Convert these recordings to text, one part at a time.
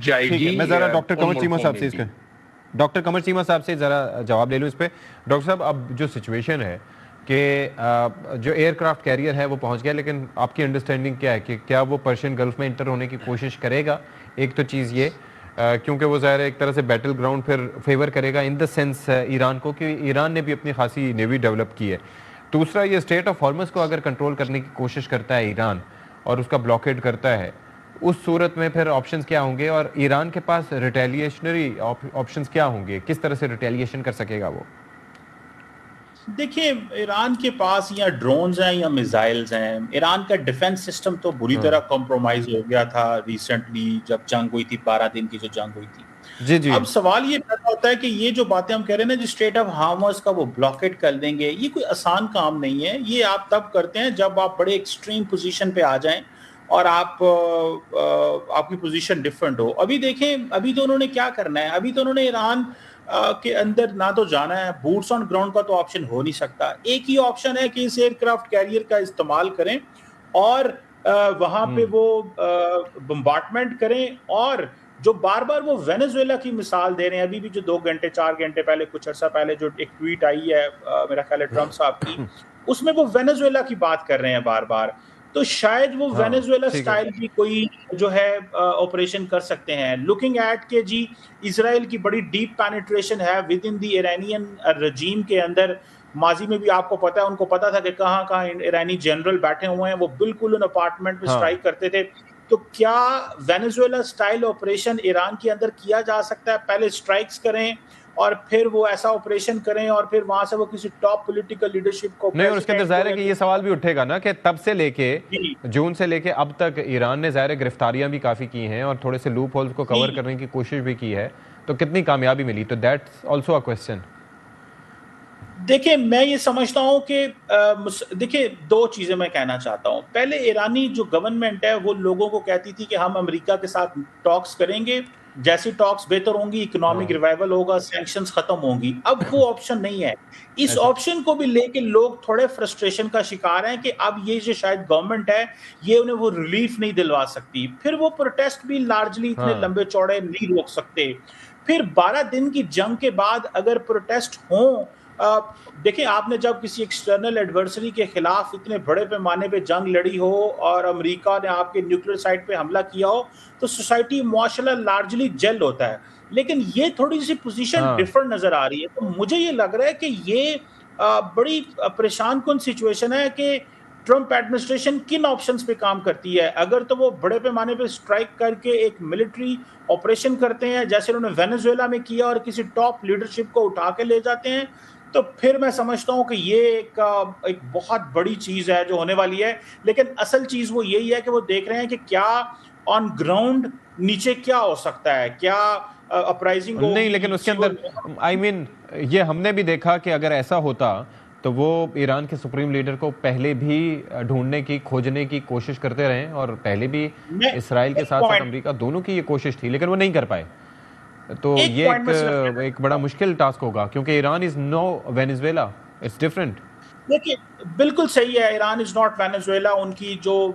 جائے گی. میں ذرا ڈاکٹر قمر چیمہ صاحب سے ڈاکٹر قمر چیمہ صاحب سے ذرا جواب لے لوں اس پہ. ڈاکٹر صاحب اب جو سچویشن ہے کہ جو ایئر کرافٹ کیریئر ہے وہ پہنچ گیا, لیکن آپ کی انڈرسٹینڈنگ کیا ہے کہ کیا وہ پرشین گلف میں انٹر ہونے کی کوشش کرے گا؟ ایک تو چیز یہ کیونکہ وہ ظاہر ہے ایک طرح سے بیٹل گراؤنڈ پھر فیور کرے گا ان دا سینس ایران کو, کہ ایران نے بھی اپنی خاصی نیوی ڈیولپ کی ہے. دوسرا یہ اسٹریٹ آف ہارمز کو اگر کنٹرول کرنے کی کوشش کرتا ہے ایران اور اس کا بلاکیڈ کرتا ہے, اس صورت میں پھر آپشنز کیا ہوں گے, اور ایران کے پاس ریٹیلیشنری آپشنز کیا ہوں گے, کس طرح سے ریٹیلیشن کر سکے گا وہ؟ دیکھیں ایران کے پاس یا ڈرونز ہیں یا میزائلز ہیں. ایران کا ڈیفنس سسٹم تو بری طرح کمپرومائز ہو گیا تھا ریسنٹلی جب جنگ ہوئی تھی, 12 دن کی جو جنگ ہوئی تھی. اب سوال یہ پیدا ہوتا ہے کہ یہ جو باتیں ہم کہہ رہے ہیں نا جو اسٹریٹ آف ہارمز کا وہ بلاکیٹ کر دیں گے, یہ کوئی آسان کام نہیں ہے. یہ آپ تب کرتے ہیں جب آپ بڑے ایکسٹریم پوزیشن پہ آ جائیں اور آپ کی پوزیشن ڈفرنٹ ہو. ابھی دیکھیں ابھی تو انہوں نے کیا کرنا ہے, ابھی تو انہوں نے ایران کے اندر نہ تو جانا ہے, بوٹس آن گراؤنڈ کا تو آپشن ہو نہیں سکتا. ایک ہی آپشن ہے کہ اس ایئر کرافٹ کیریئر کا استعمال کریں اور وہاں پہ وہ بمبارڈمنٹ کریں. اور جو بار بار وہ وینزویلا کی مثال دے رہے ہیں, ابھی بھی جو 2 گھنٹے 4 گھنٹے پہلے کچھ عرصہ پہلے جو ایک ٹویٹ آئی ہے میرا خیال ہے ٹرمپ صاحب کی, اس میں وہ وینزویلا کی بات کر رہے ہیں بار بار. تو شاید وہ وینزویلا سٹائل کی کوئی جو ہے آپریشن کر سکتے ہیں. لوکنگ ایٹ کہ جی اسرائیل کی بڑی ڈیپ پینیٹریشن ہے ود ان دی ایرانین رجیم کے اندر. ماضی میں بھی آپ کو پتا ہے, ان کو پتا تھا کہ کہاں کہاں ایرانی جنرل بیٹھے ہوئے ہیں, وہ بالکل ان اپارٹمنٹ میں اسٹرائک کرتے تھے. تو کیا وینزویلا سٹائل آپریشن ایران کے اندر کیا جا سکتا ہے؟ پہلے اسٹرائکس کریں اور پھر وہ ایسا آپریشن کریں اور پھر وہاں سے وہ کسی ٹاپ پولیٹیکل لیڈرشپ کو نہیں. اور اس کے اندر ظاہر ہے کہ یہ سوال بھی اٹھے گا نا کہ تب سے لے کے جون سے لے کے اب تک ایران نے ظاہر گرفتاریاں بھی کافی کی ہیں اور تھوڑے سے لوپ ہولز کو کور کرنے کی کوشش بھی کی ہے, تو کتنی کامیابی ملی؟ تو دیٹس آلسو اے کوسچن. دیکھیں میں یہ سمجھتا ہوں کہ دیکھیں 2 چیزیں میں کہنا چاہتا ہوں. پہلے ایرانی جو گورنمنٹ ہے وہ لوگوں کو کہتی تھی کہ ہم امریکہ کے ساتھ ٹاکس کریں گے, جیسی ٹاکس بہتر ہوں گی اکنامک ریوائول ہوگا, سینکشنز ختم ہوں گی. اب وہ آپشن نہیں ہے. اس آپشن کو بھی لے کے لوگ تھوڑے فرسٹریشن کا شکار ہیں کہ اب یہ جو شاید گورنمنٹ ہے یہ انہیں وہ ریلیف نہیں دلوا سکتی. پھر وہ پروٹیسٹ بھی لارجلی اتنے لمبے چوڑے نہیں روک سکتے. پھر 12 دن کی جنگ کے بعد اگر پروٹیسٹ ہوں, دیکھیں آپ نے جب کسی ایکسٹرنل ایڈورسری کے خلاف اتنے بڑے پیمانے پہ جنگ لڑی ہو اور امریکہ نے آپ کے نیوکلیئر سائٹ پہ حملہ کیا ہو, تو سوسائٹی معاشرہ لارجلی جیل ہوتا ہے. لیکن یہ تھوڑی سی پوزیشن ڈفرنٹ نظر آ رہی ہے. تو مجھے یہ لگ رہا ہے کہ یہ بڑی پریشان کن سچویشن ہے کہ ٹرمپ ایڈمنسٹریشن کن آپشنز پہ کام کرتی ہے. اگر تو وہ بڑے پیمانے پہ اسٹرائک کر کے ایک ملٹری آپریشن کرتے ہیں جیسے انہوں نے وینزویلا میں کیا اور کسی ٹاپ لیڈرشپ کو اٹھا کے لے جاتے ہیں, تو پھر میں سمجھتا ہوں کہ یہ ایک بہت بڑی چیز ہے جو ہونے والی ہے. لیکن اصل چیز وہ یہی ہے کہ وہ دیکھ رہے ہیں کہ کیا آن گراؤنڈ نیچے کیا ہو سکتا ہے, کیا اپرائزنگ نہیں. لیکن اس کے اندر یہ ہم نے بھی دیکھا کہ اگر ایسا ہوتا تو وہ ایران کے سپریم لیڈر کو پہلے بھی ڈھونڈنے کی کھوجنے کی کوشش کرتے رہے, اور پہلے بھی اسرائیل کے ساتھ ساتھ امریکہ دونوں کی یہ کوشش تھی, لیکن وہ نہیں کر پائے. تو یہ ایک بڑا مشکل ٹاسک ہوگا کیونکہ ایران از نو وینزویلا, اٹس ڈفرنٹ. دیکھیں بالکل صحیح ہے, ایران از ناٹ وینزویلا. ان کی جو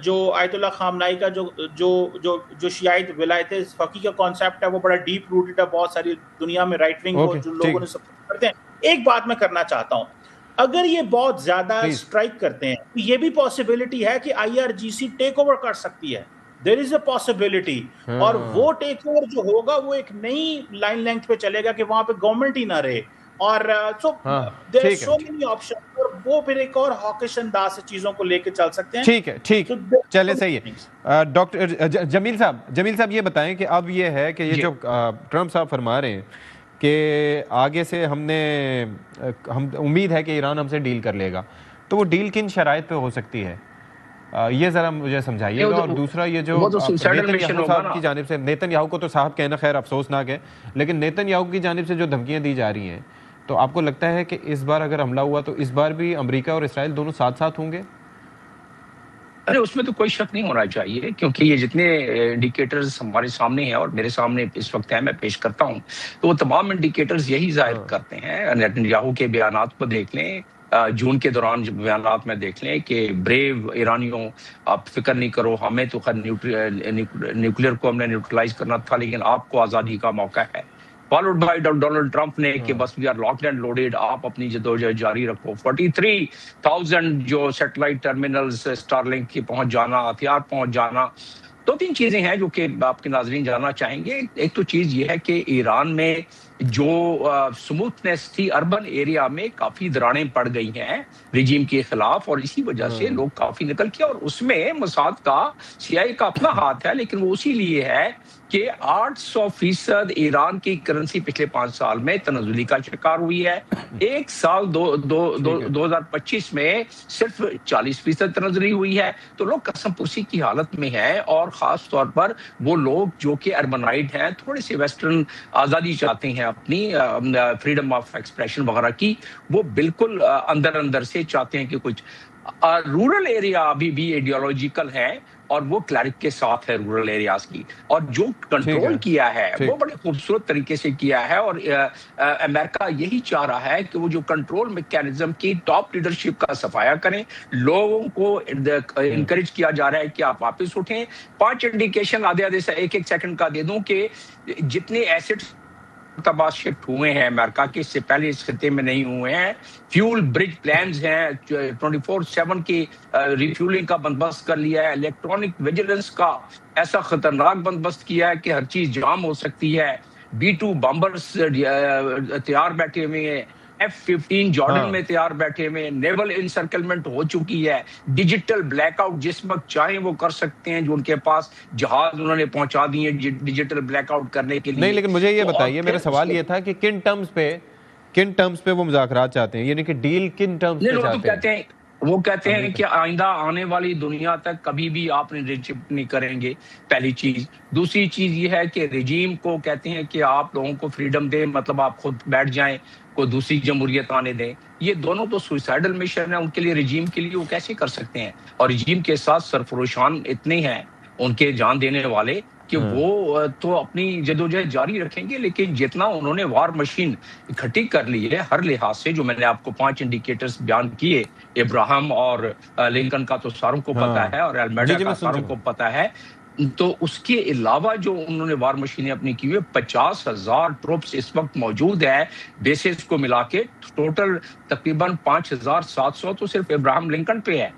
جو آیت اللہ خامنائی کا جو شیعیت ولایت فقیہ کا کانسیپٹ ہے وہ بڑا ڈیپ روٹڈ ہے. بہت ساری دنیا میں رائٹ ونگ کو جو لوگوں نے سپورٹ کرتے ہیں. ایک بات میں کرنا چاہتا ہوں, اگر یہ بہت زیادہ اسٹرائک کرتے ہیں تو یہ بھی پاسبلٹی ہے کہ IRGC ٹیک اوور کر سکتی ہے. دیر از اے پاسبلٹی. اور وہ ٹیک اوور جو ہوگا وہ ایک نئی لائن لینتھ پہ چلے گا کہ وہاں پہ گورنمنٹ ہی نہ رہے. اور there are so many option, اور وہ پھر ایک اور ہاکش انداز سے چیزوں کو لے کے چل سکتے ہیں. ٹھیک ہے چلے صحیح ہے. ڈاکٹر جمیل صاحب یہ بتائیں کہ اب یہ ہے کہ یہ جو ٹرمپ صاحب فرما رہے ہیں کہ آگے سے ہم امید ہے کہ ایران ہم سے ڈیل کر لے گا, تو وہ ڈیل کن شرائط پہ ہو سکتی ہے یہ ذرا مجھے سمجھائیے گا. اور دوسرا یہ جو نیتن یاہو صاحب کی جانب سے, نیتن یاہو کو تو صاحب کہنا خیر افسوسناک ہے, لیکن نیتن یاہو کی جانب سے جو دھمکیاں دی جا رہی ہیں, تو آپ کو لگتا ہے کہ اس بار اگر حملہ ہوا تو اس بار بھی امریکہ اور اسرائیل دونوں ساتھ ساتھ ہوں گے؟ ارے اس میں تو کوئی شک نہیں ہونا چاہیے, کیونکہ یہ جتنے انڈیکیٹرز ہمارے سامنے ہیں اور میرے سامنے اس وقت ہے میں پیش کرتا ہوں, تو وہ تمام انڈیکیٹرز یہی ظاہر کرتے ہیں. نیتن یاہو کے بیانات کو دیکھ لیں, جون کے دوران جب بیانات میں دیکھ لیں کہ بریو ایرانیوں آپ فکر نہیں کرو، ہمیں تو خیر نیوکلیئر کو ہم نے نیوٹرلائز کرنا تھا لیکن آپ کو آزادی کا موقع ہے. فالوڈ بائی ڈونلڈ ٹرمپ نے کہ بس we are locked and loaded, آپ اپنی جدوجہد جاری رکھو. 43,000 جو سیٹلائٹ ٹرمینلز اسٹار لنک کی پہنچ جانا، ہتھیار پہنچ جانا. 2-3 چیزیں ہیں جو کہ آپ کے ناظرین جاننا چاہیں گے. ایک تو چیز یہ ہے کہ ایران میں جو سموتھنس تھی اربن ایریا میں کافی دراڑیں پڑ گئی ہیں رجیم کے خلاف، اور اسی وجہ سے لوگ کافی نکل کے، اور اس میں موساد کا CIA کا اپنا ہاتھ ہے، لیکن وہ اسی لیے ہے کہ 800% ایران کی کرنسی پچھلے 5 سال میں تنزلی کا شکار ہوئی ہے. ایک سال 2025 میں صرف 40% تنزلی ہوئی ہے. تو لوگ قسم پرسی کی حالت میں ہیں، اور خاص طور پر وہ لوگ جو کہ اربنائڈ ہیں، تھوڑے سے ویسٹرن آزادی چاہتے ہیں اپنی فریڈم آف ایکسپریشن وغیرہ کی، وہ بالکل اندر سے چاہتے ہیں کہ کچھ رورل ایریا ابھی بھی ایڈیالوجیکل ہے، اور وہ کلیرک کے ساتھ ہے رورل ایریاز کی. اور جو کنٹرول کیا ہے وہ بڑے خوبصورت طریقے سے کیا ہے، اور امریکہ یہی چاہ رہا ہے کہ وہ جو کنٹرول میکینزم کی ٹاپ لیڈرشپ کا صفایا کریں. لوگوں کو انکریج کیا جا رہا ہے کہ آپ واپس اٹھیں. 5 انڈیکیشن آدھے سے 1 سیکنڈ کا دے دوں کہ جتنے ایسڈ تباہ شفٹ ہوئے ہیں امریکہ کے، اس سے پہلے اس خطے میں نہیں ہوئے ہیں. فیول برج پلانز ہیں، 24/7 کی ریفیولنگ کا بندوبست کر لیا ہے. الیکٹرانک ویجیلنس کا ایسا خطرناک بندوبست کیا ہے کہ ہر چیز جام ہو سکتی ہے. B-2 بمبرز تیار بیٹھے ہوئے ہیں. F-15 جارڈن میں تیار بیٹھے ہوئے ہیں. نیول انسرکلمنٹ ہو چکی ہے. ڈیجیٹل بلیک آؤٹ جس وقت چاہیں وہ کر سکتے ہیں، جو ان کے پاس جہاز انہوں نے پہنچا دیے ڈیجیٹل بلیک آؤٹ کرنے کے لیے. نہیں، لیکن مجھے یہ بتائیے، میرا سوال یہ تھا کہ کن ٹرمز پہ وہ مذاکرات چاہتے ہیں، یعنی کہ ڈیل کن ٹرمز پہ چاہتے ہیں؟ وہ کہتے ہیں کہ آئندہ آنے والی دنیا تک کبھی بھی آپ ریجیکٹ نہیں کریں گے، پہلی چیز. دوسری چیز یہ ہے کہ رجیم کو کہتے ہیں کہ آپ لوگوں کو فریڈم دیں، مطلب آپ خود بیٹھ جائیں، کوئی دوسری جمہوریت آنے دیں. یہ دونوں تو سوئسائڈل مشن ہے ان کے لیے، رجیم کے لیے. وہ کیسے کر سکتے ہیں؟ اور رجیم کے ساتھ سرفروشان اتنے ہیں ان کے جان دینے والے کہ وہ تو اپنی جدوجہد جاری رکھیں گے، لیکن جتنا انہوں نے وار مشین اکٹھی کر لی ہے ہر لحاظ سے، جو میں نے آپ کو 5 انڈیکیٹرز بیان کیے، ابراہم اور لنکن کا تو ساروں کو پتا ہے، اور المیڈا کا ساروں کو پتا ہے. تو اس کے علاوہ جو انہوں نے وار مشینیں اپنی کی ہوئی، 50,000 ٹروپس اس وقت موجود ہے بیسز کو ملا کے. ٹوٹل تقریباً 5,700 تو صرف ابراہم لنکن پہ ہے.